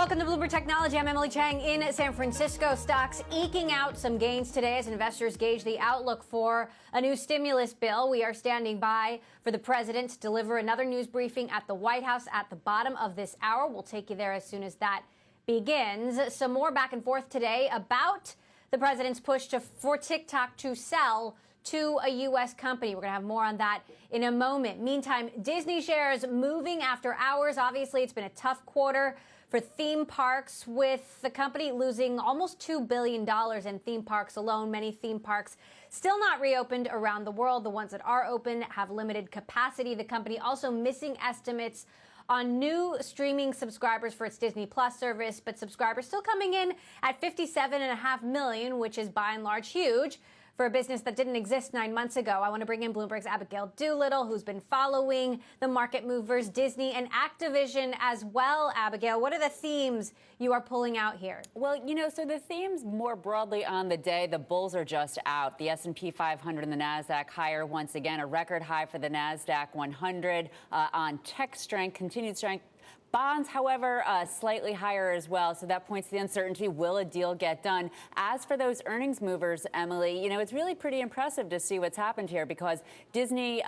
Welcome to Bloomberg Technology. I'm Emily Chang in San Francisco. Stocks eking out some gains today as investors gauge the outlook for a new stimulus bill. We are standing by for the president to deliver another news briefing at the White House at the bottom of this hour. We'll take you there as soon as that begins. Some more back and forth today about the president's push for TikTok to sell to a U.S. company. We're going to have more on that in a moment. Meantime, Disney shares moving after hours. Obviously, it's been a tough quarter for theme parks, with the company losing almost $2 billion in theme parks alone. Many theme parks still not reopened around the world. The ones that are open have limited capacity. The company also missing estimates on new streaming subscribers for its Disney Plus service, but subscribers still coming in at 57.5 million, which is by and large huge for a business that didn't exist 9 months ago. I want to bring in Bloomberg's Abigail Doolittle, who's been following the market movers, Disney and Activision as well. Abigail, what are the themes you are pulling out here? Well, so the themes more broadly on the day, the bulls are just out. The S&P 500 and the NASDAQ higher once again, a record high for the NASDAQ 100 on tech strength, continued strength. Bonds, however, slightly higher as well. So that points to the uncertainty. Will a deal get done? As for those earnings movers, Emily, it's really pretty impressive to see what's happened here, because Disney,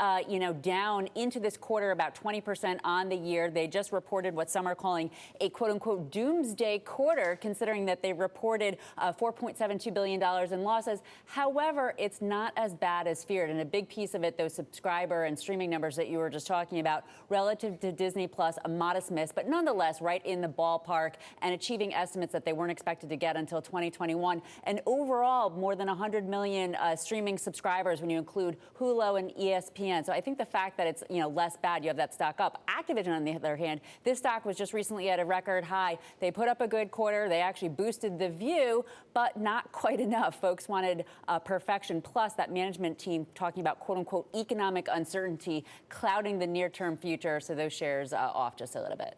down into this quarter about 20% on the year. They just reported what some are calling a quote unquote doomsday quarter, considering that they reported $4.72 billion in losses. However, it's not as bad as feared. And a big piece of it, those subscriber and streaming numbers that you were just talking about, relative to Disney Plus, a modest miss, but nonetheless right in the ballpark and achieving estimates that they weren't expected to get until 2021. And overall, more than 100 million streaming subscribers when you include Hulu and ESPN. So I think the fact that it's less bad, you have that stock up. Activision, on the other hand, this stock was just recently at a record high. They put up a good quarter. They actually boosted the view, but not quite enough. Folks wanted perfection. Plus, that management team talking about quote unquote economic uncertainty clouding the near-term future. So those shares off just a little bit.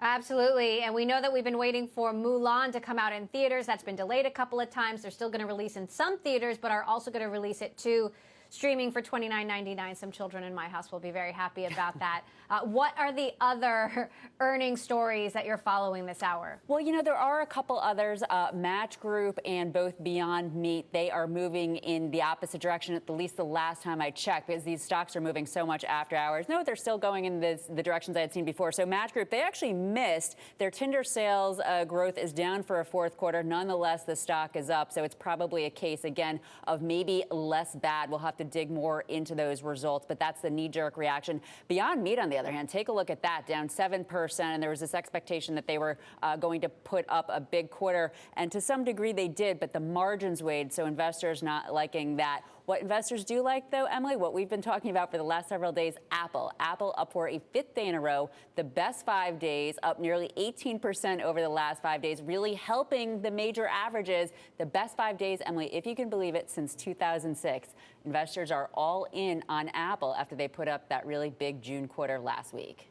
Absolutely. And we know that we've been waiting for Mulan to come out in theaters. That's been delayed a couple of times. They're still going to release in some theaters, but are also going to release it too, streaming for $29.99. Some children in my house will be very happy about that. What are the other earnings stories that you're following this hour? Well, there are a couple others. Match Group and both Beyond Meat, they are moving in the opposite direction, at least the last time I checked, because these stocks are moving so much after hours. No, they're still going in the directions I had seen before. So Match Group, they actually missed. Their Tinder sales growth is down for a fourth quarter. Nonetheless, the stock is up. So it's probably a case, again, of maybe less bad. We'll have to dig more into those results, but that's the knee-jerk reaction. Beyond Meat, on the other hand, take a look at that, down 7%. And there was this expectation that they were going to put up a big quarter. And to some degree they did, but the margins weighed. So investors not liking that. What investors do like, though, Emily, what we've been talking about for the last several days, Apple. Apple up for a fifth day in a row. The best 5 days, up nearly 18% over the last 5 days, really helping the major averages. The best 5 days, Emily, if you can believe it, since 2006. Investors are all in on Apple after they put up that really big June quarter last week.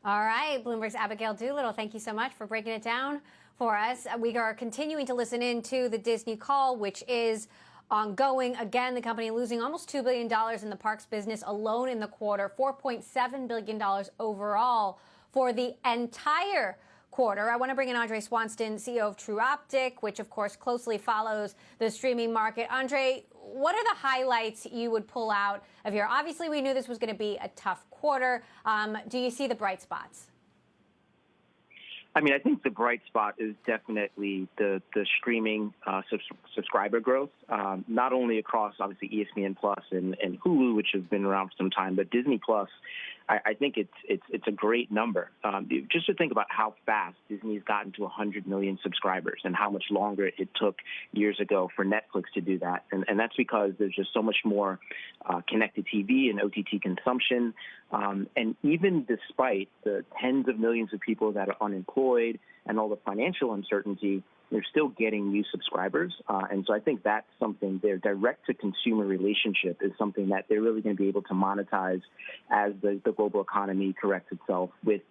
All right, Bloomberg's Abigail Doolittle, thank you so much for breaking it down for us. We are continuing to listen in to the Disney call, which is ongoing. Again, the company losing almost $2 billion in the parks business alone in the quarter, $4.7 billion overall for the entire quarter. I want to bring in Andre Swanston, CEO of True Optic, which of course closely follows the streaming market. Andre, what are the highlights you would pull out of here? Obviously, we knew this was going to be a tough quarter. Do you see the bright spots? I mean, I think the bright spot is definitely the streaming subscriber growth, not only across, obviously, ESPN Plus and Hulu, which has been around for some time, but Disney Plus. I think it's a great number. Just to think about how fast Disney's gotten to 100 million subscribers and how much longer it took years ago for Netflix to do that. And that's because there's just so much more connected TV and OTT consumption. And even despite the tens of millions of people that are unemployed and all the financial uncertainty, they're still getting new subscribers. And so I think that's something, their direct-to-consumer relationship is something that they're really going to be able to monetize as the global economy corrects itself, with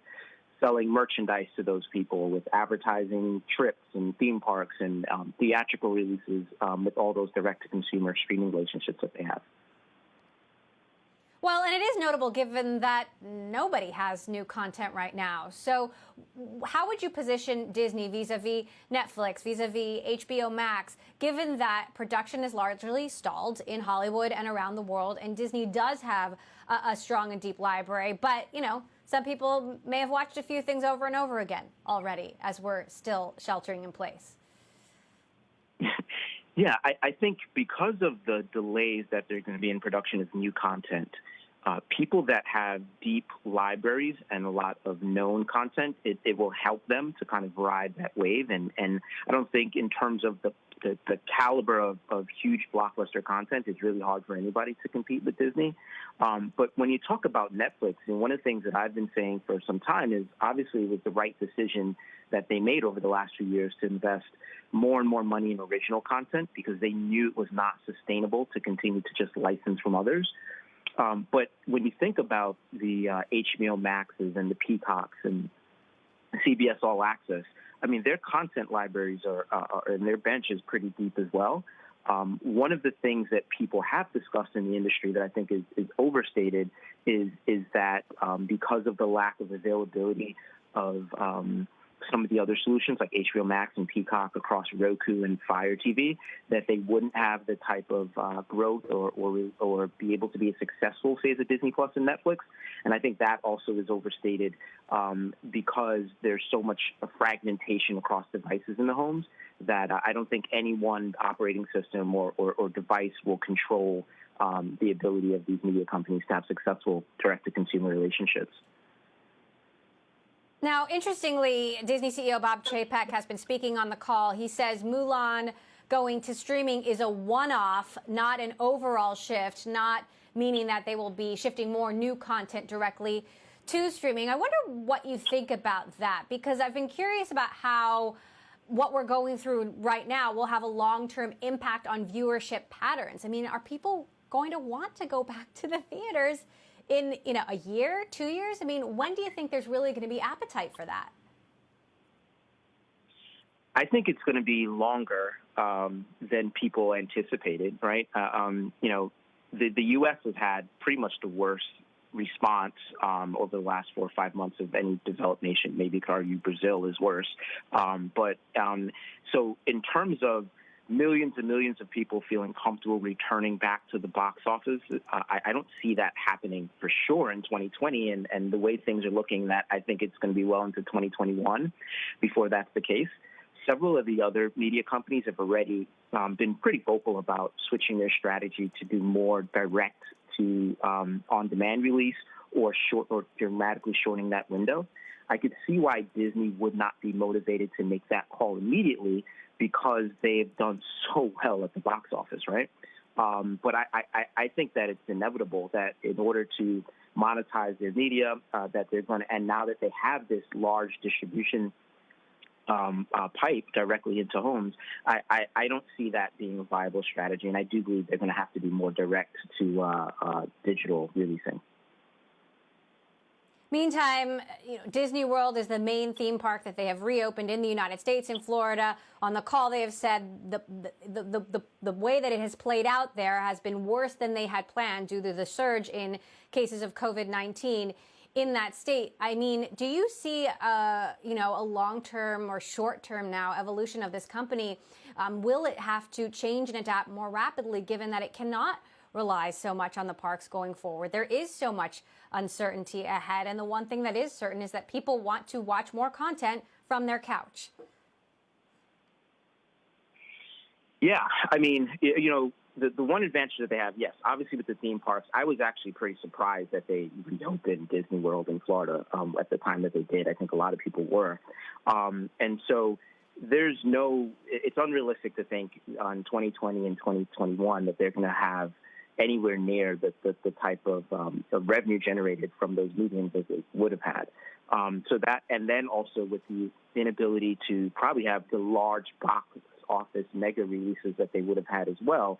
selling merchandise to those people, with advertising trips and theme parks and theatrical releases, with all those direct-to-consumer streaming relationships that they have. Well, and it is notable given that nobody has new content right now. So how would you position Disney vis-a-vis Netflix, vis-a-vis HBO Max, given that production is largely stalled in Hollywood and around the world, and Disney does have a strong and deep library, but, you know, some people may have watched a few things over and over again already as we're still sheltering in place. Yeah, I think because of the delays that they're going to be in production of new content, people that have deep libraries and a lot of known content, it will help them to kind of ride that wave. And I don't think in terms of the caliber of huge blockbuster content, it's really hard for anybody to compete with Disney. But when you talk about Netflix, and one of the things that I've been saying for some time is obviously it was the right decision that they made over the last few years to invest more and more money in original content because they knew it was not sustainable to continue to just license from others. But when you think about the HBO Maxes and the Peacocks and CBS All Access, I mean, their content libraries are and their bench is pretty deep as well. One of the things that people have discussed in the industry that I think is overstated is that because of the lack of availability of some of the other solutions like HBO Max and Peacock across Roku and Fire TV, that they wouldn't have the type of growth or be able to be as successful, say, as a Disney Plus and Netflix. And I think that also is overstated because there's so much fragmentation across devices in the homes that I don't think any one operating system or device will control the ability of these media companies to have successful direct-to-consumer relationships. Now, interestingly, Disney CEO Bob Chapek has been speaking on the call. He says Mulan going to streaming is a one-off, not an overall shift, not meaning that they will be shifting more new content directly to streaming. I wonder what you think about that, because I've been curious about how what we're going through right now will have a long-term impact on viewership patterns. I mean, are people going to want to go back to the theaters in, you know, a year, 2 years? I mean, when do you think there's really going to be appetite for that? I think it's going to be longer than people anticipated, right? You know, the U.S. has had pretty much the worst response over the last 4 or 5 months of any developed nation. Maybe you could argue Brazil is worse. So in terms of millions and millions of people feeling comfortable returning back to the box office, I don't see that happening for sure in 2020. And the way things are looking, that I think it's going to be well into 2021 before that's the case. Several of the other media companies have already been pretty vocal about switching their strategy to do more direct to on-demand release or dramatically shortening that window. I could see why Disney would not be motivated to make that call immediately because they've done so well at the box office, right? But I think that it's inevitable that in order to monetize their media, that they're going to, and now that they have this large distribution pipe directly into homes, I don't see that being a viable strategy, and I do believe they're going to have to be more direct to digital releasing. Meantime, you know, Disney World is the main theme park that they have reopened in the United States, in Florida. On the call, they have said the way that it has played out there has been worse than they had planned due to the surge in cases of COVID-19 in that state. I mean, do you see a long-term or short-term now evolution of this company? Will it have to change and adapt more rapidly, given that it cannot rely so much on the parks going forward? There is so much uncertainty ahead, and the one thing that is certain is that people want to watch more content from their couch. Yeah, I mean, you know, the one advantage that they have, yes, obviously with the theme parks, I was actually pretty surprised that they reopened Disney World in Florida at the time that they did. I think a lot of people were. And so it's unrealistic to think on 2020 and 2021 that they're going to have anywhere near the type of revenue generated from those mediums as they would have had. So that, and then also with the inability to probably have the large box office mega releases that they would have had as well,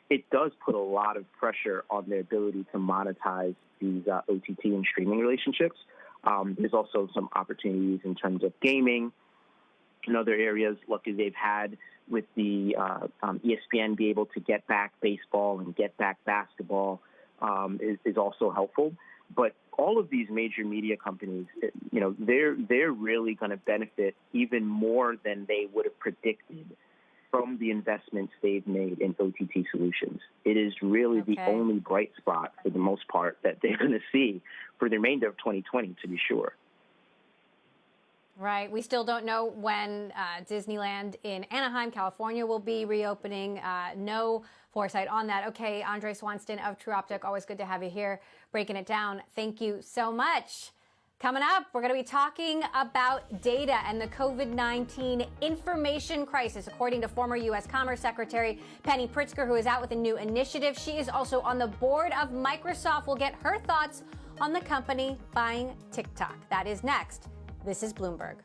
it does put a lot of pressure on their ability to monetize these OTT and streaming relationships. There's also some opportunities in terms of gaming and other areas. Luckily, they've had with the ESPN be able to get back baseball and get back basketball is also helpful. But all of these major media companies, they're really going to benefit even more than they would have predicted from the investments they've made in OTT solutions. It is really the only bright spot, for the most part, that they're going to see for the remainder of 2020, to be sure. Right. We still don't know when Disneyland in Anaheim, California will be reopening. No foresight on that. Okay, Andre Swanston of True Optic, always good to have you here breaking it down. Thank you so much. Coming up, we're going to be talking about data and the COVID-19 information crisis, according to former U.S. Commerce Secretary Penny Pritzker, who is out with a new initiative. She is also on the board of Microsoft. We'll get her thoughts on the company buying TikTok. That is next. This is Bloomberg.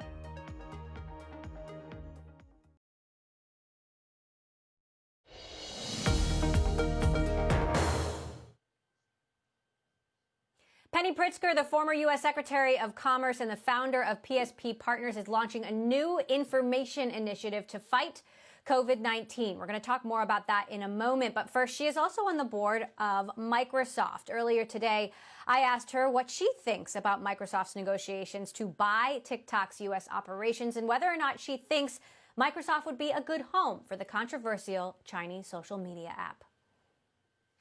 Penny Pritzker, the former U.S. Secretary of Commerce and the founder of PSP Partners, is launching a new information initiative to fight COVID-19. We're going to talk more about that in a moment. But first, she is also on the board of Microsoft. Earlier today, I asked her what she thinks about Microsoft's negotiations to buy TikTok's U.S. operations and whether or not she thinks Microsoft would be a good home for the controversial Chinese social media app.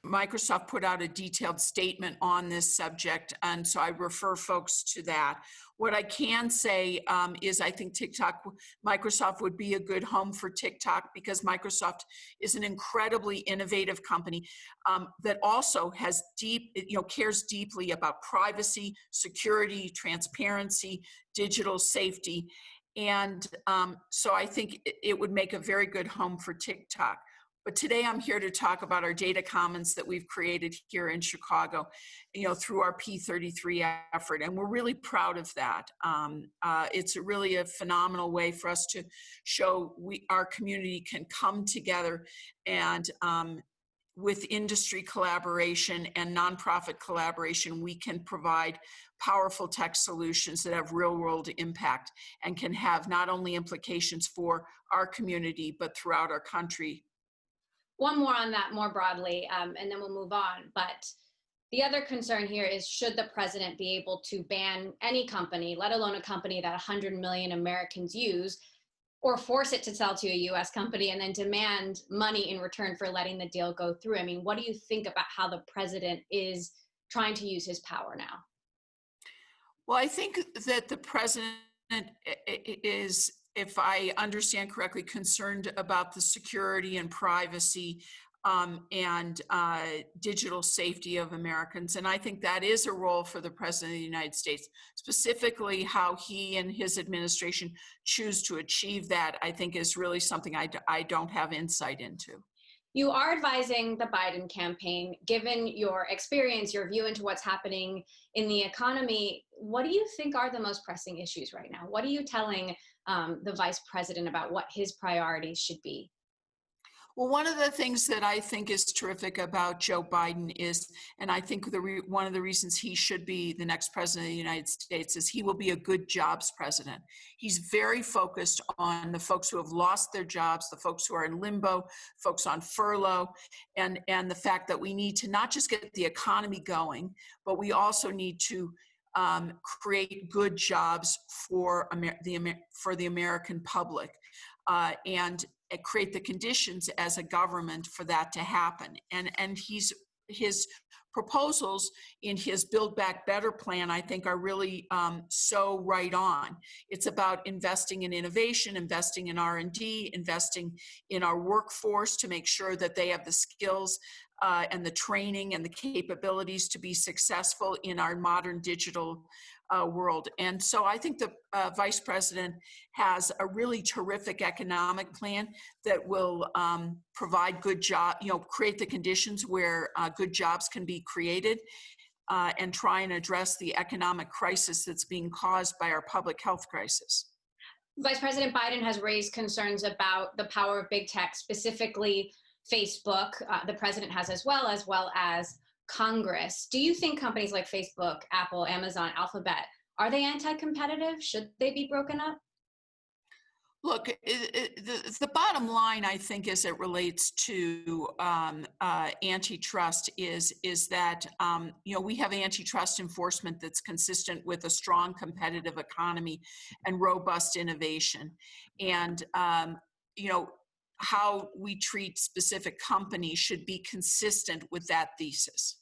Microsoft put out a detailed statement on this subject, and so I refer folks to that. What I can say is I think Microsoft would be a good home for TikTok because Microsoft is an incredibly innovative company that also has cares deeply about privacy, security, transparency, digital safety. And so I think it would make a very good home for TikTok. But today I'm here to talk about our data commons that we've created here in Chicago, through our P33 effort. And we're really proud of that. It's really a phenomenal way for us to show our community can come together and with industry collaboration and nonprofit collaboration, we can provide powerful tech solutions that have real world impact and can have not only implications for our community, but throughout our country. One more on that more broadly, and then we'll move on. But the other concern here is, should the president be able to ban any company, let alone a company that 100 million Americans use, or force it to sell to a U.S. company and then demand money in return for letting the deal go through? I mean, what do you think about how the president is trying to use his power now? Well, I think that the president is, if I understand correctly, concerned about the security and privacy and digital safety of Americans. And I think that is a role for the President of the United States. Specifically, how he and his administration choose to achieve that, I think, is really something I don't have insight into. You are advising the Biden campaign. Given your experience, your view into what's happening in the economy, what do you think are the most pressing issues right now? What are you telling the vice president about what his priorities should be? Well, one of the things that I think is terrific about Joe Biden is, and I think one of the reasons he should be the next president of the United States, is he will be a good jobs president. He's very focused on the folks who have lost their jobs, the folks who are in limbo, folks on furlough, and the fact that we need to not just get the economy going, but we also need to create good jobs for the American public, and create the conditions as a government for that to happen. And his proposals in his Build Back Better plan, I think, are really so right on. It's about investing in innovation, investing in R&D, investing in our workforce to make sure that they have the skills and the training and the capabilities to be successful in our modern digital world. And so I think the vice president has a really terrific economic plan that will provide good job, create the conditions where good jobs can be created and try and address the economic crisis that's being caused by our public health crisis. Vice President Biden has raised concerns about the power of big tech, specifically Facebook. The president has as well as Congress. Do you think companies like Facebook, Apple, Amazon, Alphabet, are they anti-competitive? Should they be broken up? Look, the bottom line, I think, as it relates to antitrust is that we have antitrust enforcement that's consistent with a strong competitive economy and robust innovation, and how we treat specific companies should be consistent with that thesis.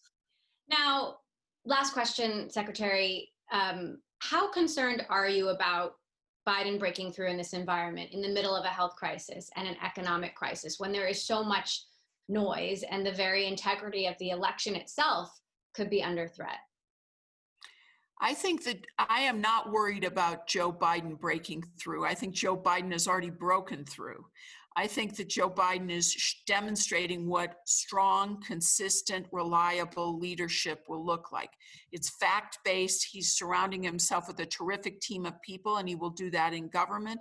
Now, last question, Secretary. How concerned are you about Biden breaking through in this environment in the middle of a health crisis and an economic crisis when there is so much noise and the very integrity of the election itself could be under threat? I think that I am not worried about Joe Biden breaking through. I think Joe Biden has already broken through. I think that Joe Biden is demonstrating what strong, consistent, reliable leadership will look like. It's fact-based. He's surrounding himself with a terrific team of people, and he will do that in government.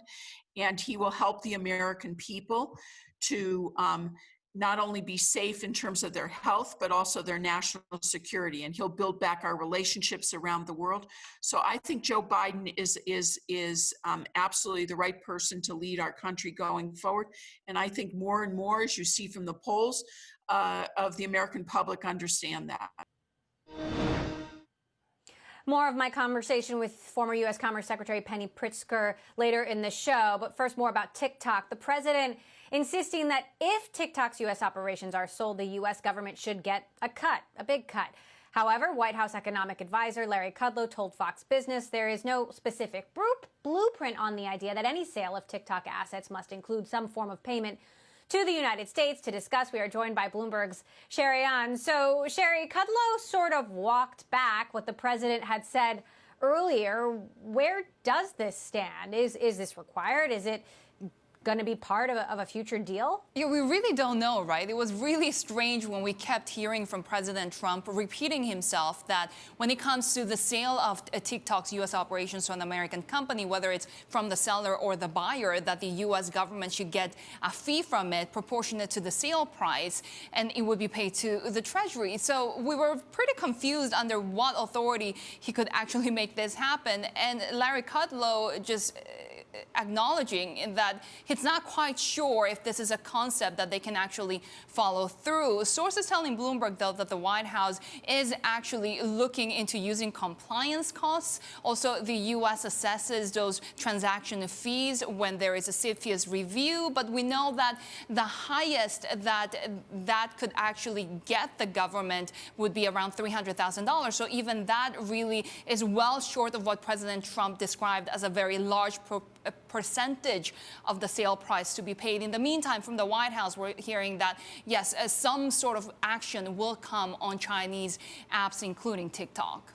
And he will help the American people to not only be safe in terms of their health, but also their national security. And he'll build back our relationships around the world. So I think Joe Biden is absolutely the right person to lead our country going forward. And I think more and more, as you see from the polls, of the American public understand that. More of my conversation with former U.S. Commerce Secretary Penny Pritzker later in the show. But first, more about TikTok. The president insisting that if TikTok's U.S. operations are sold, the U.S. government should get a cut, a big cut. However, White House economic advisor Larry Kudlow told Fox Business there is no specific blueprint on the idea that any sale of TikTok assets must include some form of payment to the United States. To discuss, we are joined by Bloomberg's Sherry An. So, Sherry, Kudlow sort of walked back what the president had said earlier. Where does this stand? Is this required? Is it going to be part of a future deal? Yeah, we really don't know, right? It was really strange when we kept hearing from President Trump repeating himself that when it comes to the sale of TikTok's U.S. operations to an American company, whether it's from the seller or the buyer, that the U.S. government should get a fee from it proportionate to the sale price, and it would be paid to the Treasury. So we were pretty confused under what authority he could actually make this happen. And Larry Kudlow just acknowledging that he's not quite sure if this is a concept that they can actually follow through. Sources telling Bloomberg, though, that the White House is actually looking into using compliance costs. Also, the U.S. assesses those transaction fees when there is a CFIUS review. But we know that the highest that could actually get the government would be around $300,000. So even that really is well short of what President Trump described as a very large percentage of the sale price to be paid. In the meantime, from the White House, we're hearing that, yes, some sort of action will come on Chinese apps, including TikTok.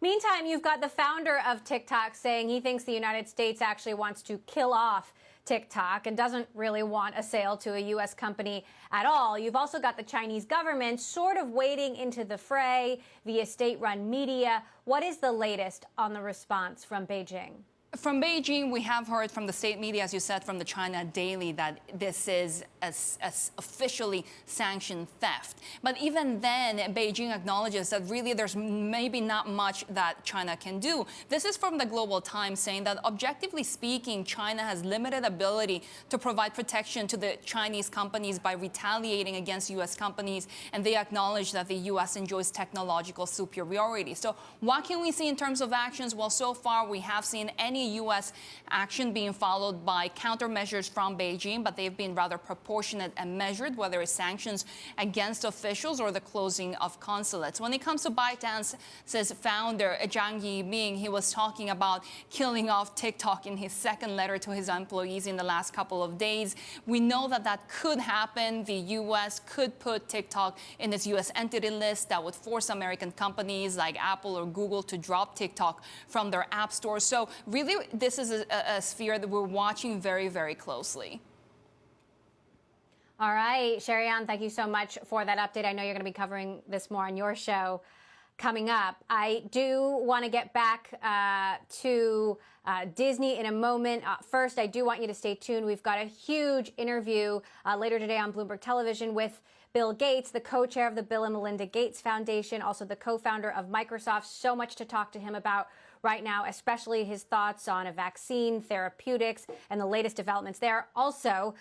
Meantime, you've got the founder of TikTok saying he thinks the United States actually wants to kill off TikTok and doesn't really want a sale to a U.S. company at all. You've also got the Chinese government sort of wading into the fray via state-run media. What is the latest on the response from Beijing? From Beijing, we have heard from the state media, as you said, from the China Daily, that this is as officially sanctioned theft. But even then, Beijing acknowledges that really there's maybe not much that China can do. This is from the Global Times, saying that objectively speaking, China has limited ability to provide protection to the Chinese companies by retaliating against U.S. companies, and they acknowledge that the U.S. enjoys technological superiority. So what can we see in terms of actions? Well, so far we have seen any U.S. action being followed by countermeasures from Beijing, but they've been rather proportionate and measured, whether it's sanctions against officials or the closing of consulates. When it comes to ByteDance's founder, Zhang Yiming, he was talking about killing off TikTok in his second letter to his employees in the last couple of days. We know that that could happen. The U.S. could put TikTok in its U.S. entity list that would force American companies like Apple or Google to drop TikTok from their app stores. So really, this is a sphere that we're watching very, very closely. All right, Sherry An, thank you so much for that update. I know you're going to be covering this more on your show coming up. I do want to get back to Disney in a moment. First, I do want you to stay tuned. We've got a huge interview later today on Bloomberg Television with Bill Gates, the co-chair of the Bill and Melinda Gates Foundation, also the co-founder of Microsoft. So much to talk to him about right now, especially his thoughts on a vaccine, therapeutics, and the latest developments there. Also,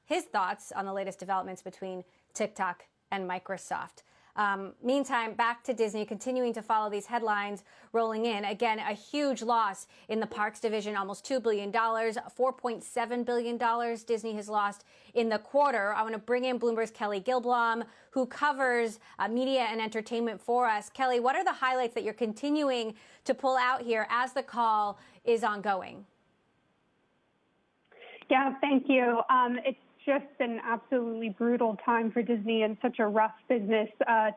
his thoughts on the latest developments between TikTok and Microsoft. Meantime, back to Disney, continuing to follow these headlines rolling in. Again, a huge loss in the parks division, almost $2 billion, $4.7 billion Disney has lost in the quarter. I want to bring in Bloomberg's Kelly Gilblom, who covers media and entertainment for us. Kelly, what are the highlights that you're continuing to pull out here as the call is ongoing? Yeah, thank you. It's just an absolutely brutal time for Disney and such a rough business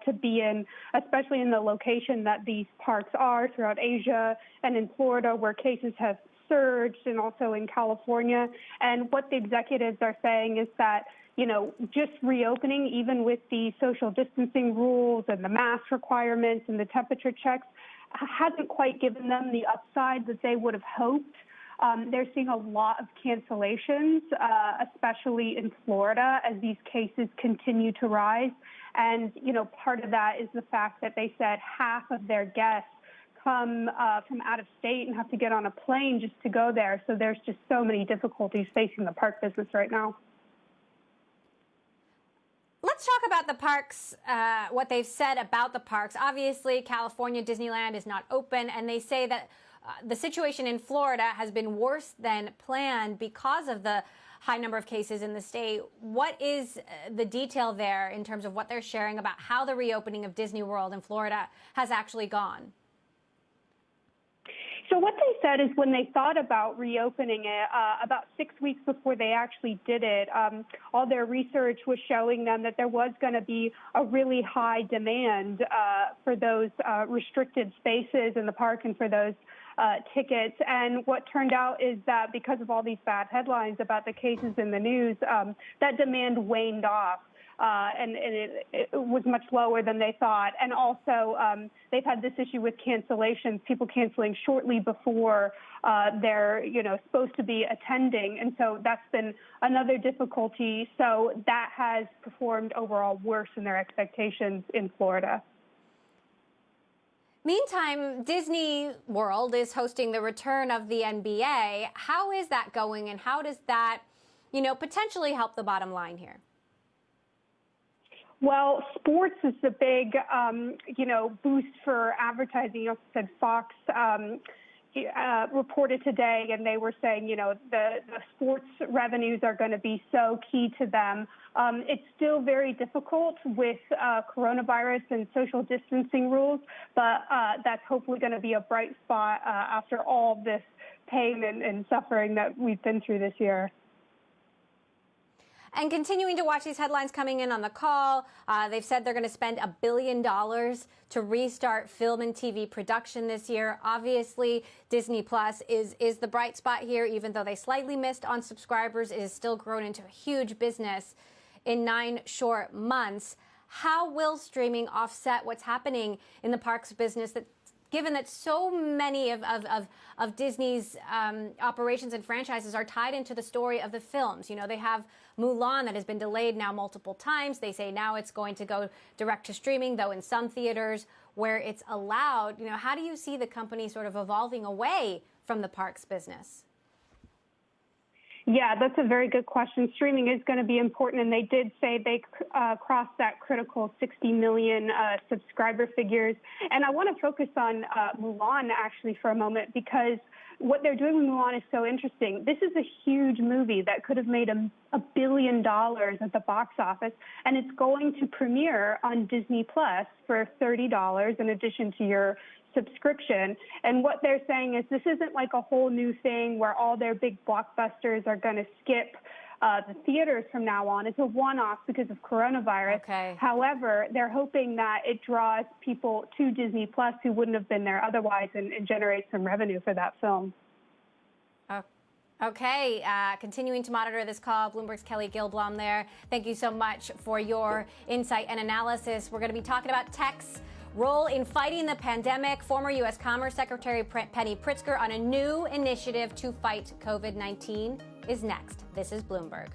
to be in, especially in the location that these parks are throughout Asia and in Florida, where cases have surged, and also in California. And what the executives are saying is that, you know, just reopening, even with the social distancing rules and the mask requirements and the temperature checks, hasn't quite given them the upside that they would have hoped. They're seeing a lot of cancellations, especially in Florida, as these cases continue to rise. And, you know, part of that is the fact that they said half of their guests come from out of state and have to get on a plane just to go there. So there's just so many difficulties facing the park business right now. Let's talk about the parks, what they've said about the parks. Obviously, California Disneyland is not open, and they say that the situation in Florida has been worse than planned because of the high number of cases in the state. What is the detail there in terms of what they're sharing about how the reopening of Disney World in Florida has actually gone? So what they said is when they thought about reopening it, about 6 weeks before they actually did it, all their research was showing them that there was going to be a really high demand for those restricted spaces in the park and for those tickets. And what turned out is that because of all these bad headlines about the cases in the news, that demand waned off. And it was much lower than they thought. And also, they've had this issue with cancellations, people canceling shortly before they're, you know, supposed to be attending. And so that's been another difficulty. So that has performed overall worse than their expectations in Florida. Meantime, Disney World is hosting the return of the NBA. How is that going, and how does that, you know, potentially help the bottom line here? Well, sports is the big, you know, boost for advertising. You also said Fox reported today, and they were saying, you know, the sports revenues are going to be so key to them. It's still very difficult with coronavirus and social distancing rules, but that's hopefully going to be a bright spot after all this pain and suffering that we've been through this year. And continuing to watch these headlines coming in on the call, they've said they're going to spend $1 billion to restart film and TV production this year. Obviously, Disney Plus is the bright spot here, even though they slightly missed on subscribers. It has still grown into a huge business in 9 short months. How will streaming offset what's happening in the parks business, that given that so many of Disney's operations and franchises are tied into the story of the films? You know, they have Mulan that has been delayed now multiple times. They say now it's going to go direct to streaming, though in some theaters where it's allowed. You know, how do you see the company sort of evolving away from the parks business? Yeah, that's a very good question. Streaming is going to be important, and they did say they crossed that critical 60 million subscriber figures. And I want to focus on Mulan, actually, for a moment, because what they're doing with Mulan is so interesting. This is a huge movie that could have made $1 billion at the box office, and it's going to premiere on Disney Plus for $30 in addition to your subscription. And what they're saying is this isn't like a whole new thing where all their big blockbusters are going to skip the theaters from now on. It's a one-off because of coronavirus. Okay. However, they're hoping that it draws people to Disney Plus who wouldn't have been there otherwise, and generate some revenue for that film. Okay, continuing to monitor this call, Bloomberg's Kelly Gilblom there. Thank you so much for your insight and analysis. We're going to be talking about tech's role in fighting the pandemic. Former U.S. Commerce Secretary Penny Pritzker on a new initiative to fight COVID-19 is next. This is Bloomberg.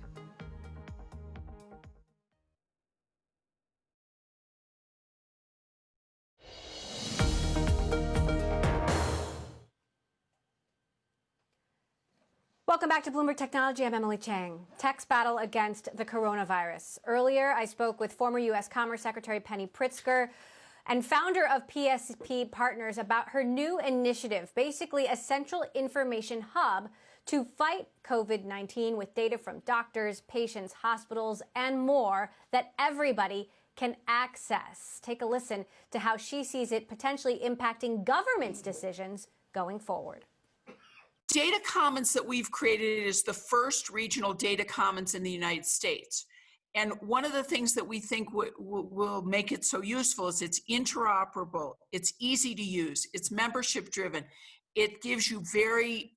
Welcome back to Bloomberg Technology. I'm Emily Chang. Tech's battle against the coronavirus. Earlier, I spoke with former U.S. Commerce Secretary Penny Pritzker and founder of PSP Partners about her new initiative, basically a central information hub to fight COVID-19 with data from doctors, patients, hospitals, and more that everybody can access. Take a listen to how she sees it potentially impacting government's decisions going forward. Data Commons that we've created is the first regional data commons in the United States. And one of the things that we think will make it so useful is it's interoperable, it's easy to use, it's membership driven. It gives you very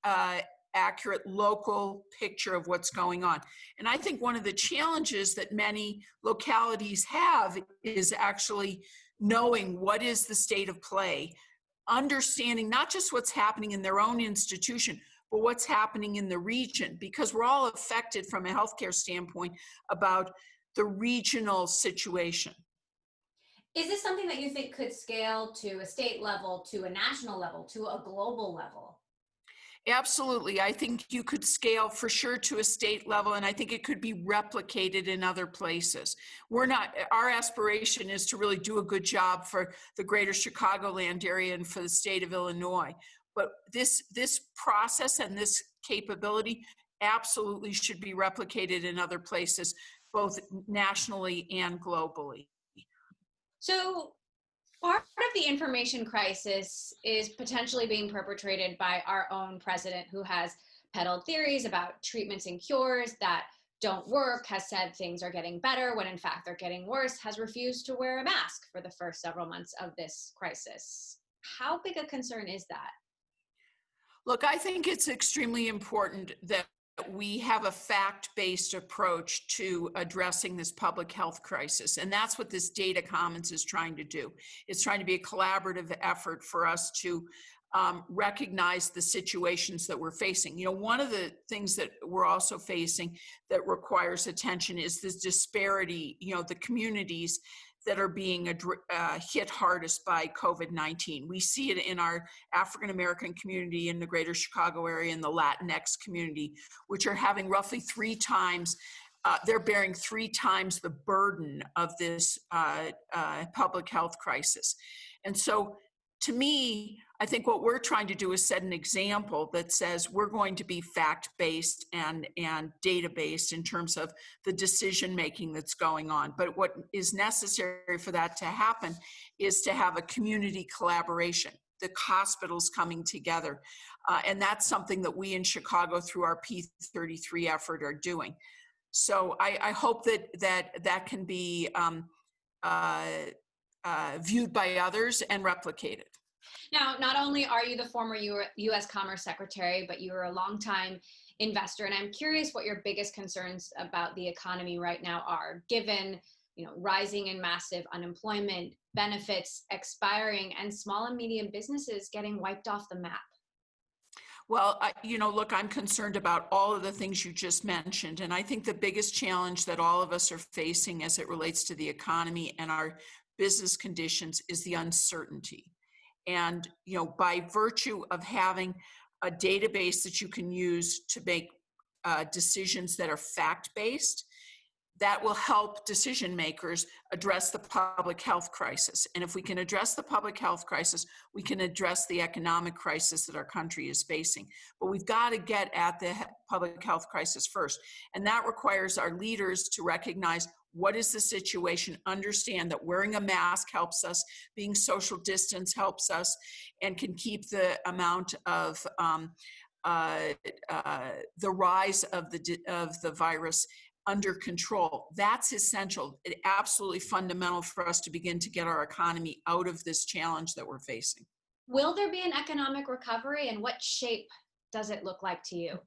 accurate local picture of what's going on. And I think one of the challenges that many localities have is actually knowing what is the state of play, understanding not just what's happening in their own institution, but what's happening in the region, because we're all affected from a healthcare standpoint about the regional situation. Is this something that you think could scale to a state level, to a national level, to a global level? Absolutely. I think you could scale for sure to a state level, and I think it could be replicated in other places. Our aspiration is to really do a good job for the greater Chicagoland area and for the state of Illinois. But this process and this capability absolutely should be replicated in other places, both nationally and globally. So part of the information crisis is potentially being perpetrated by our own president, who has peddled theories about treatments and cures that don't work, has said things are getting better when in fact they're getting worse, has refused to wear a mask for the first several months of this crisis. How big a concern is that? Look, I think it's extremely important that we have a fact-based approach to addressing this public health crisis. And that's what this data commons is trying to do. It's trying to be a collaborative effort for us to recognize the situations that we're facing. You know, one of the things that we're also facing that requires attention is this disparity, you know, the communities that are being hit hardest by COVID-19. We see it in our African-American community in the greater Chicago area and the Latinx community, which are having roughly they're bearing 3 times the burden of this public health crisis. And so to me, I think what we're trying to do is set an example that says we're going to be fact-based and data-based in terms of the decision-making that's going on. But what is necessary for that to happen is to have a community collaboration, the hospitals coming together. And that's something that we in Chicago through our P33 effort are doing. So I hope that can be viewed by others and replicated. Now, not only are you the former U.S. Commerce Secretary, but you are a longtime investor. And I'm curious what your biggest concerns about the economy right now are, given, you know, rising and massive unemployment, benefits expiring, and small and medium businesses getting wiped off the map. Well, look, I'm concerned about all of the things you just mentioned. And I think the biggest challenge that all of us are facing as it relates to the economy and our business conditions is the uncertainty. And, you know, by virtue of having a database that you can use to make decisions that are fact-based, that will help decision makers address the public health crisis. And if we can address the public health crisis, we can address the economic crisis that our country is facing. But we've got to get at the public health crisis first. And that requires our leaders to recognize what is the situation, understand that wearing a mask helps us, being social distance helps us, and can keep the amount of the rise of the virus under control. That's essential. It's absolutely fundamental for us to begin to get our economy out of this challenge that we're facing. Will there be an economic recovery, and what shape does it look like to you?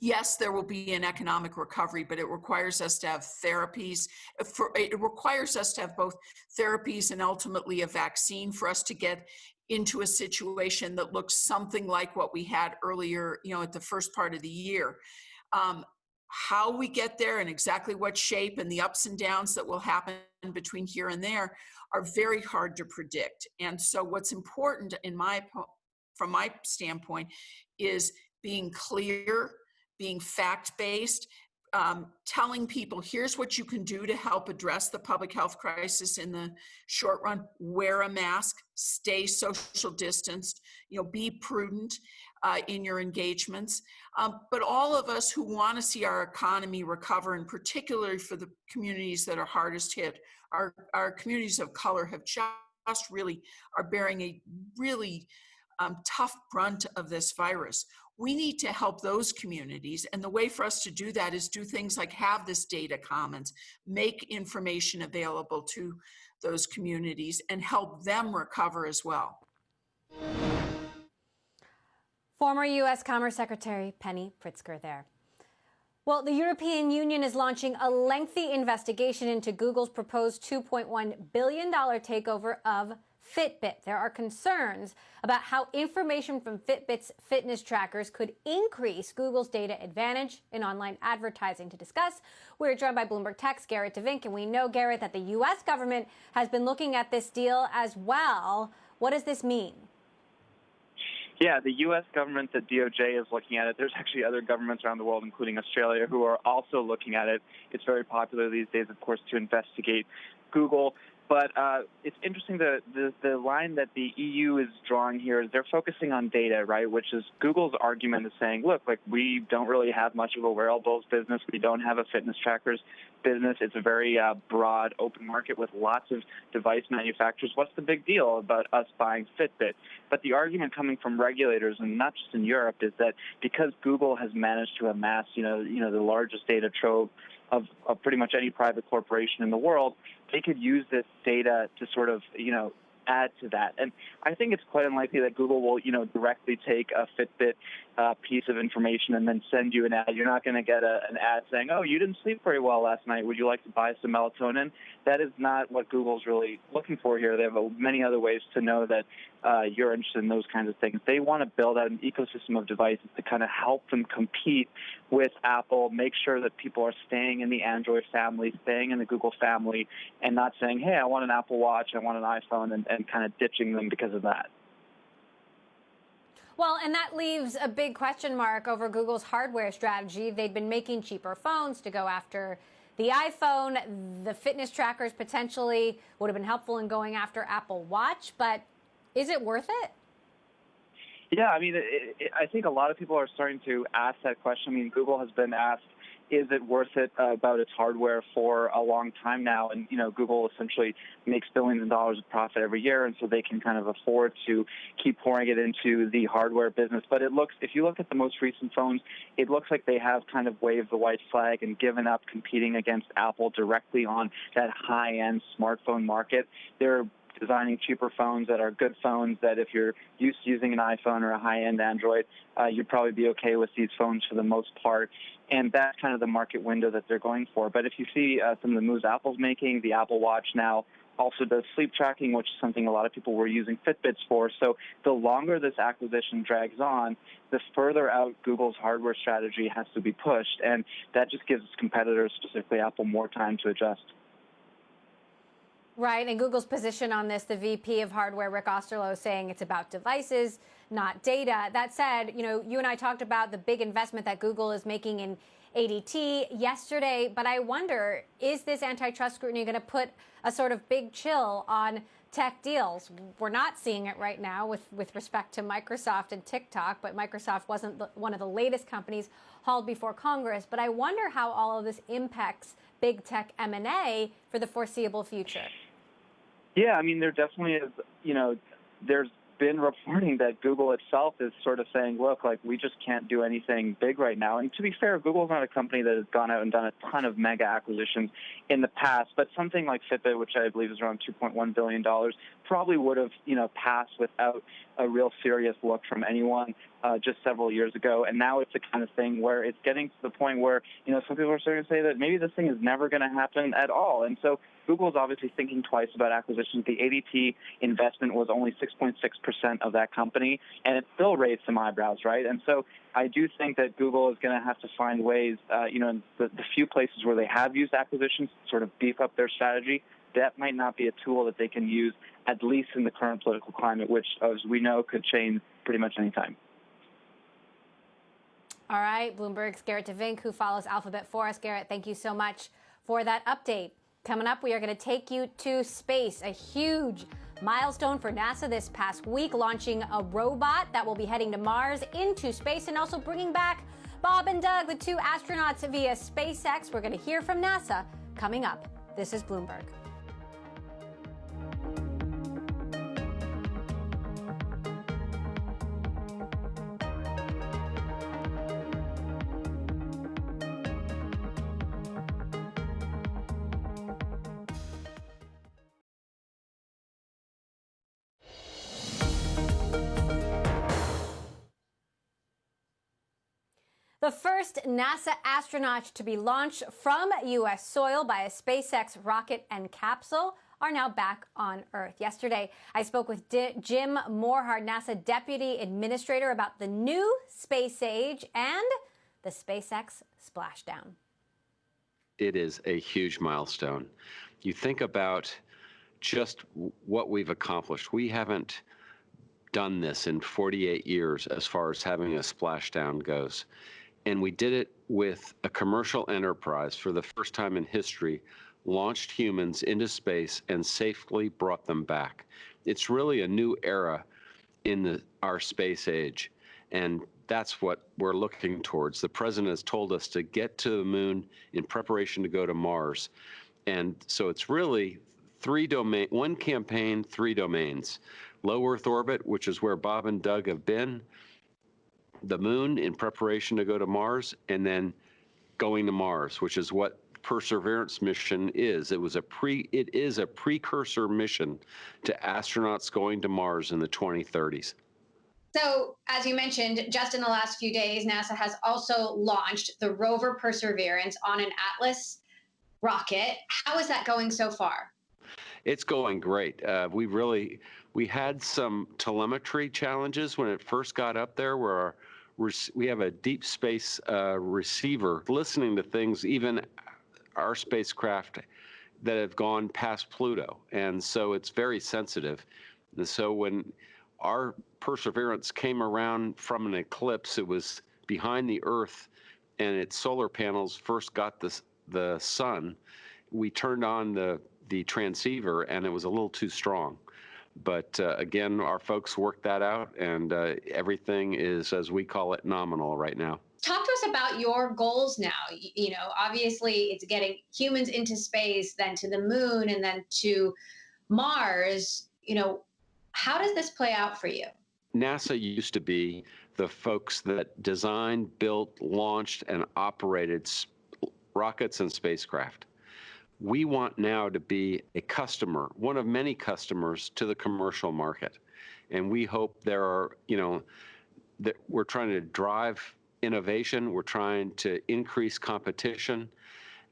Yes, there will be an economic recovery, but it requires us to have therapies. It requires us to have both therapies and ultimately a vaccine for us to get into a situation that looks something like what we had earlier, you know, at the first part of the year. How we get there and exactly what shape and the ups and downs that will happen between here and there are very hard to predict. And so what's important from my standpoint is being clear, being fact-based, telling people, here's what you can do to help address the public health crisis in the short run. Wear a mask, stay social distanced, be prudent in your engagements. But all of us who want to see our economy recover, and particularly for the communities that are hardest hit, our communities of color have just really are bearing a really tough brunt of this virus. We need to help those communities. And the way for us to do that is do things like have this data commons, make information available to those communities, and help them recover as well. Former U.S. Commerce Secretary Penny Pritzker there. Well, the European Union is launching a lengthy investigation into Google's proposed $2.1 billion takeover of Fitbit. There are concerns about how information from Fitbit's fitness trackers could increase Google's data advantage in online advertising. To discuss, we're joined by Bloomberg Tech's Garrett DeVink, and we know, Garrett, that the U.S. government has been looking at this deal as well. What does this mean? Yeah, the U.S. government, the DOJ, is looking at it. There's actually other governments around the world, including Australia, who are also looking at it. It's very popular these days, of course, to investigate Google. But it's interesting, the line that the EU is drawing here is they're focusing on data, right, which is Google's argument is saying, look, like we don't really have much of a wearables business. We don't have a fitness trackers business. It's a very broad, open market with lots of device manufacturers. What's the big deal about us buying Fitbit? But the argument coming from regulators, and not just in Europe, is that because Google has managed to amass, the largest data trove of pretty much any private corporation in the world, they could use this data to sort of, add to that. And I think it's quite unlikely that Google will, directly take a Fitbit piece of information and then send you an ad. You're not going to get an ad saying, oh, you didn't sleep very well last night. Would you like to buy some melatonin? That is not what Google's really looking for here. They have many other ways to know that you're interested in those kinds of things. They want to build out an ecosystem of devices to kind of help them compete with Apple, make sure that people are staying in the Android family, staying in the Google family, and not saying, hey, I want an Apple Watch, I want an iPhone, and kind of ditching them because of that. Well, and that leaves a big question mark over Google's hardware strategy. They've been making cheaper phones to go after the iPhone. The fitness trackers potentially would have been helpful in going after Apple Watch, but is it worth it? Yeah, I mean, I think a lot of people are starting to ask that question. I mean, Google has been asked, is it worth it about its hardware for a long time now? And, Google essentially makes billions of dollars of profit every year, and so they can kind of afford to keep pouring it into the hardware business. But if you look at the most recent phones, it looks like they have kind of waved the white flag and given up competing against Apple directly on that high-end smartphone market. They're designing cheaper phones that are good phones that if you're used to using an iPhone or a high-end Android, you'd probably be okay with these phones for the most part. And that's kind of the market window that they're going for. But if you see some of the moves Apple's making, the Apple Watch now also does sleep tracking, which is something a lot of people were using Fitbits for. So the longer this acquisition drags on, the further out Google's hardware strategy has to be pushed. And that just gives competitors, specifically Apple, more time to adjust. Right, and Google's position on this, the VP of hardware, Rick Osterloh, saying it's about devices, not data. That said, you and I talked about the big investment that Google is making in ADT yesterday, but I wonder, is this antitrust scrutiny going to put a sort of big chill on tech deals? We're not seeing it right now with respect to Microsoft and TikTok, but Microsoft wasn't one of the latest companies hauled before Congress. But I wonder how all of this impacts big tech M&A for the foreseeable future. Yeah, I mean, there definitely is, there's been reporting that Google itself is sort of saying, look, like we just can't do anything big right now. And to be fair, Google's not a company that has gone out and done a ton of mega acquisitions in the past, but something like Fitbit, which I believe is around $2.1 billion, probably would have, passed without a real serious look from anyone just several years ago. And now it's the kind of thing where it's getting to the point where, some people are starting to say that maybe this thing is never going to happen at all. And so Google is obviously thinking twice about acquisitions. The ADT investment was only 6.6% of that company, and it still raised some eyebrows, right? And so I do think that Google is going to have to find ways, in the few places where they have used acquisitions to sort of beef up their strategy. That might not be a tool that they can use, at least in the current political climate, which, as we know, could change pretty much any time. All right, Bloomberg's Garrett DeVink, who follows Alphabet for us. Garrett, thank you so much for that update. Coming up, we are going to take you to space, a huge milestone for NASA this past week, launching a robot that will be heading to Mars into space and also bringing back Bob and Doug, the two astronauts via SpaceX. We're going to hear from NASA coming up. This is Bloomberg. The first NASA astronaut to be launched from U.S. soil by a SpaceX rocket and capsule are now back on Earth. Yesterday, I spoke with Jim Morehart, NASA Deputy Administrator, about the new space age and the SpaceX splashdown. It is a huge milestone. You think about just what we've accomplished. We haven't done this in 48 years as far as having a splashdown goes. And we did it with a commercial enterprise for the first time in history, launched humans into space and safely brought them back. It's really a new era in our space age. And that's what we're looking towards. The president has told us to get to the moon in preparation to go to Mars. And so it's really one campaign, 3 domains. Low Earth orbit, which is where Bob and Doug have been, the moon in preparation to go to Mars, and then going to Mars, which is what Perseverance mission is. It is a precursor mission to astronauts going to Mars in the 2030s. So, as you mentioned, just in the last few days, NASA has also launched the rover Perseverance on an Atlas rocket. How is that going so far? It's going great. We had some telemetry challenges when it first got up there, where we have a deep space receiver listening to things, even our spacecraft that have gone past Pluto. And so it's very sensitive. And so when our Perseverance came around from an eclipse, it was behind the Earth, and its solar panels first got the sun. We turned on the transceiver, and it was a little too strong. But again, our folks worked that out, and everything is, as we call it, nominal right now. Talk to us about your goals now. You know, obviously it's getting humans into space, then to the moon, and then to Mars. You know, how does this play out for you? NASA used to be the folks that designed, built, launched, and operated rockets and spacecraft. We want now to be a customer, one of many customers to the commercial market. And we hope that we're trying to drive innovation, we're trying to increase competition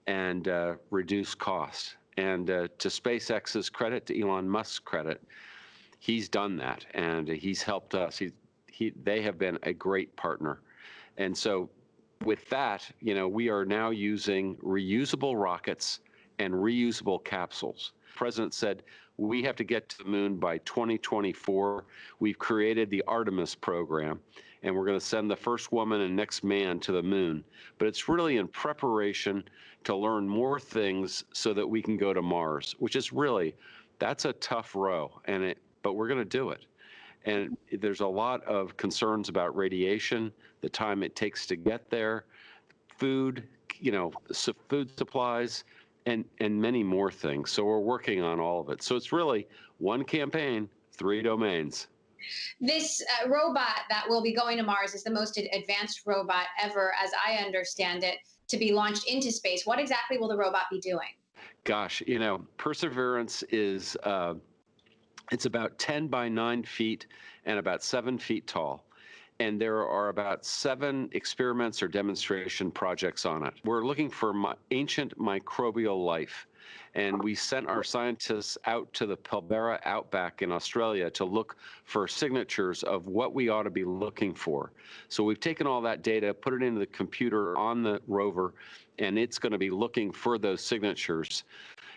and reduce costs. And to SpaceX's credit, to Elon Musk's credit, he's done that, and he's helped us. They have been a great partner. And so with that, we are now using reusable rockets and reusable capsules. The president said we have to get to the moon by 2024. We've created the Artemis program, and we're going to send the first woman and next man to the moon. But it's really in preparation to learn more things so that we can go to Mars, which is really, that's a tough row, but we're going to do it. And there's a lot of concerns about radiation, the time it takes to get there, food, food supplies, and many more things. So we're working on all of it. So it's really one campaign, 3 domains. This robot that will be going to Mars is the most advanced robot ever, as I understand it, to be launched into space. What exactly will the robot be doing? Gosh, Perseverance is, it's about 10 by 9 feet and about 7 feet tall. And there are about 7 experiments or demonstration projects on it. We're looking for ancient microbial life. And we sent our scientists out to the Pilbara outback in Australia to look for signatures of what we ought to be looking for. So we've taken all that data, put it into the computer on the rover, and it's going to be looking for those signatures.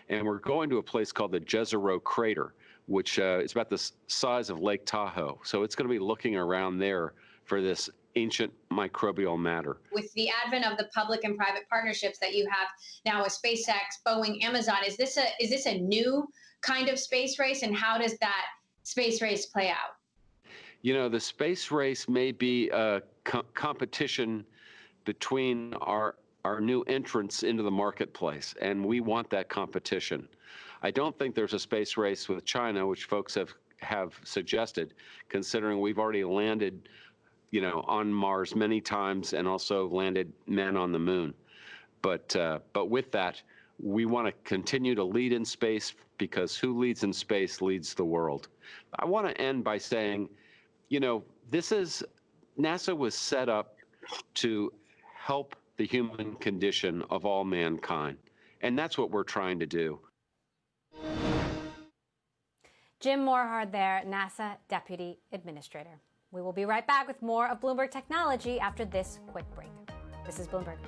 And we're going to a place called the Jezero Crater, which is about the size of Lake Tahoe. So it's going to be looking around there for this ancient microbial matter. With the advent of the public and private partnerships that you have now with SpaceX, Boeing, Amazon, is this a new kind of space race, and how does that space race play out? You know, the space race may be a competition between our new entrants into the marketplace, and we want that competition. I don't think there's a space race with China, which folks have suggested, considering we've already landed, you know, on Mars many times and also landed men on the moon. But with that, we want to continue to lead in space, because who leads in space leads the world. I want to end by saying, you know, NASA was set up to help the human condition of all mankind, and that's what we're trying to do. Jim Morehard there, NASA Deputy Administrator. We will be right back with more of Bloomberg Technology after this quick break. This is Bloomberg.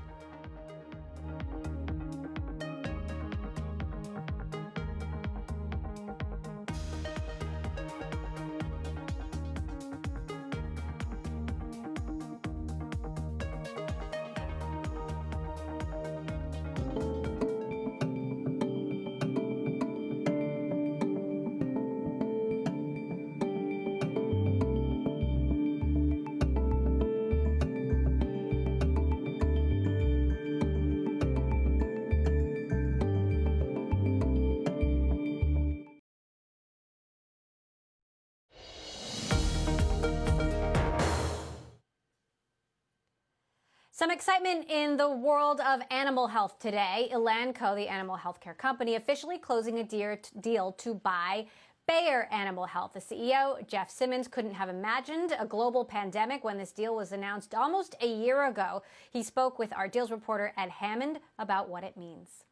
Some excitement in the world of animal health today. Elanco, the animal healthcare company, officially closing a deal to buy Bayer Animal Health. The CEO, Jeff Simmons, couldn't have imagined a global pandemic when this deal was announced almost a year ago. He spoke with our deals reporter Ed Hammond about what it means.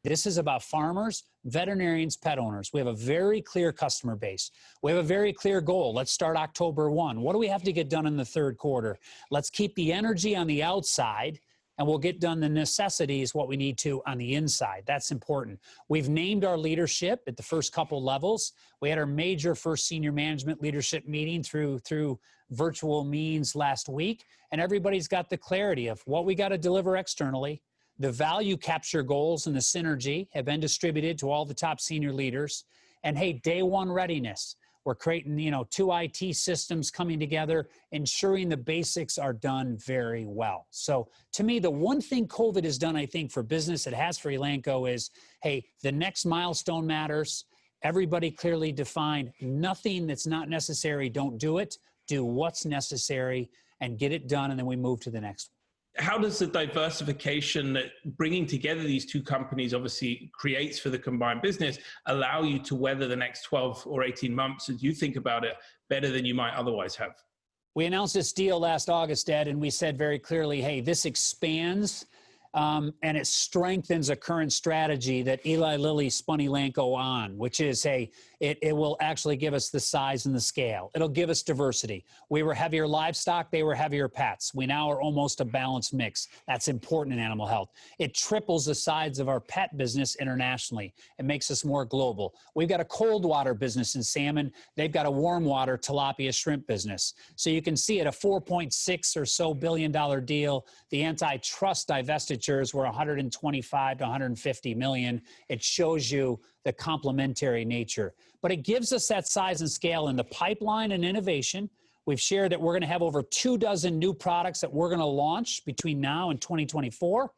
This is about farmers, veterinarians, pet owners. We have a very clear customer base. We have a very clear goal. Let's start October 1. What do we have to get done in the third quarter? Let's keep the energy on the outside, and we'll get done the necessities, what we need to on the inside. That's important. We've named our leadership at the first couple levels. We had our major first senior management leadership meeting through virtual means last week, and everybody's got the clarity of what we got to deliver externally. The value capture goals and the synergy have been distributed to all the top senior leaders. And hey, day one readiness. We're creating, you know, 2 IT systems coming together, ensuring the basics are done very well. So to me, the one thing COVID has done, I think, for business, it has for Elanco is, hey, the next milestone matters. Everybody clearly defined. Nothing that's not necessary, don't do it. Do what's necessary and get it done, and then we move to the next one. How does the diversification that bringing together these two companies obviously creates for the combined business allow you to weather the next 12 or 18 months as you think about it better than you might otherwise have? We announced this deal last August, Ed, and we said very clearly, hey, this expands and it strengthens a current strategy that Eli Lilly spun Elanco on, which is, hey, it will actually give us the size and the scale. It'll give us diversity. We were heavier livestock, they were heavier pets. We now are almost a balanced mix. That's important in animal health. It triples the size of our pet business internationally. It makes us more global. We've got a cold water business in salmon. They've got a warm water tilapia shrimp business. So you can see at a $4.6 or so billion deal, the antitrust divestitures were 125 to 150 million. It shows you the complementary nature. But it gives us that size and scale in the pipeline and innovation. We've shared that we're going to have over 24 new products that we're going to launch between now and 2024.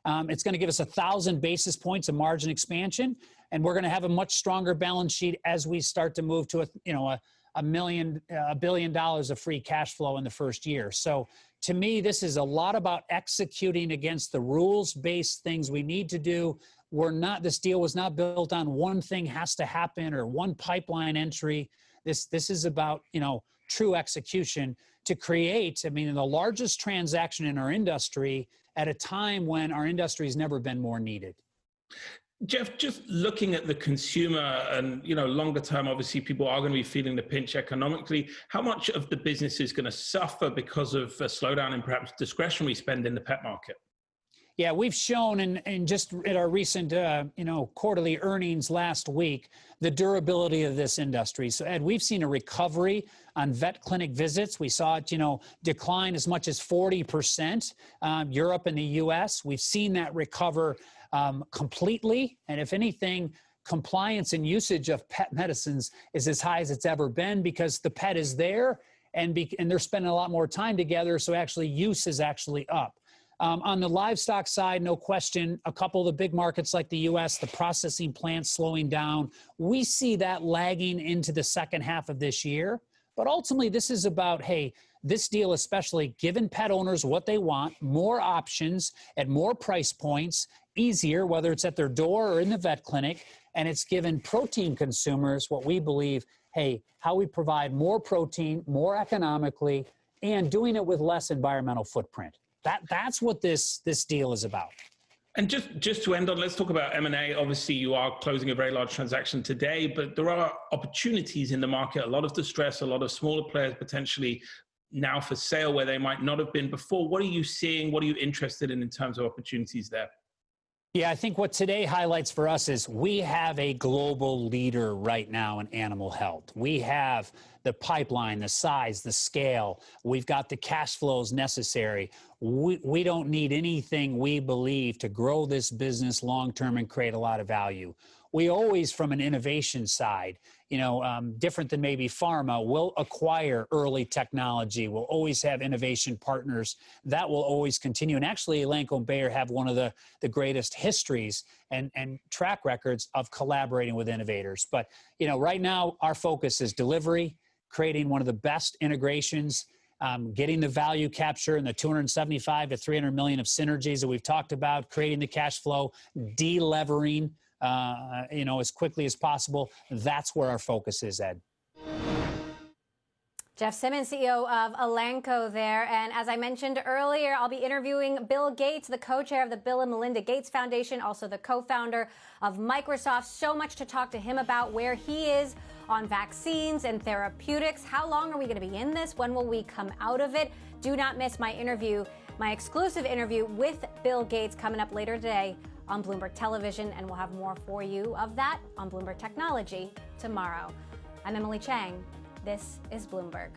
It's going to give us 1,000 basis points of margin expansion, and we're going to have a much stronger balance sheet as we start to move to $1 billion of free cash flow in the first year. So to me, this is a lot about executing against the rules-based things we need to do. This deal was not built on one thing has to happen or one pipeline entry. This is about, true execution to create, the largest transaction in our industry at a time when our industry has never been more needed. Jeff, just looking at the consumer and, longer term, obviously people are going to be feeling the pinch economically. How much of the business is going to suffer because of a slowdown in perhaps discretionary spend in the pet market? Yeah, we've shown in just at our recent, quarterly earnings last week, the durability of this industry. So, Ed, we've seen a recovery on vet clinic visits. We saw it, decline as much as 40%. Europe and the U.S. We've seen that recover completely, and if anything, compliance and usage of pet medicines is as high as it's ever been because the pet is there and they're spending a lot more time together. So actually, use is actually up. On the livestock side, no question, a couple of the big markets like the U.S., the processing plants slowing down. We see that lagging into the second half of this year. But ultimately, this is about, hey, this deal especially giving pet owners what they want, more options at more price points, easier, whether it's at their door or in the vet clinic. And it's given protein consumers what we believe, hey, how we provide more protein, more economically, and doing it with less environmental footprint. That's what this deal is about. And just to end on, let's talk about M&A. Obviously, you are closing a very large transaction today, but there are opportunities in the market, a lot of distress, a lot of smaller players potentially now for sale where they might not have been before. What are you seeing? What are you interested in terms of opportunities there? Yeah, I think what today highlights for us is we have a global leader right now in animal health. We have the pipeline, the size, the scale. We've got the cash flows necessary. We don't need anything, we believe, to grow this business long term and create a lot of value. We always, from an innovation side, different than maybe pharma, will acquire early technology. We'll always have innovation partners. That will always continue. And actually, Elanco and Bayer have one of the greatest histories and track records of collaborating with innovators. But, right now, our focus is delivery, creating one of the best integrations, getting the value capture and the 275 to 300 million of synergies that we've talked about, creating the cash flow, de-levering, as quickly as possible. That's where our focus is, Ed. Jeff Simmons, CEO of Elanco there. And as I mentioned earlier, I'll be interviewing Bill Gates, the co-chair of the Bill and Melinda Gates Foundation, also the co-founder of Microsoft. So much to talk to him about, where he is on vaccines and therapeutics. How long are we going to be in this? When will we come out of it? Do not miss my exclusive interview with Bill Gates coming up later today on Bloomberg Television, and we'll have more for you of that on Bloomberg Technology tomorrow. I'm Emily Chang. This is Bloomberg.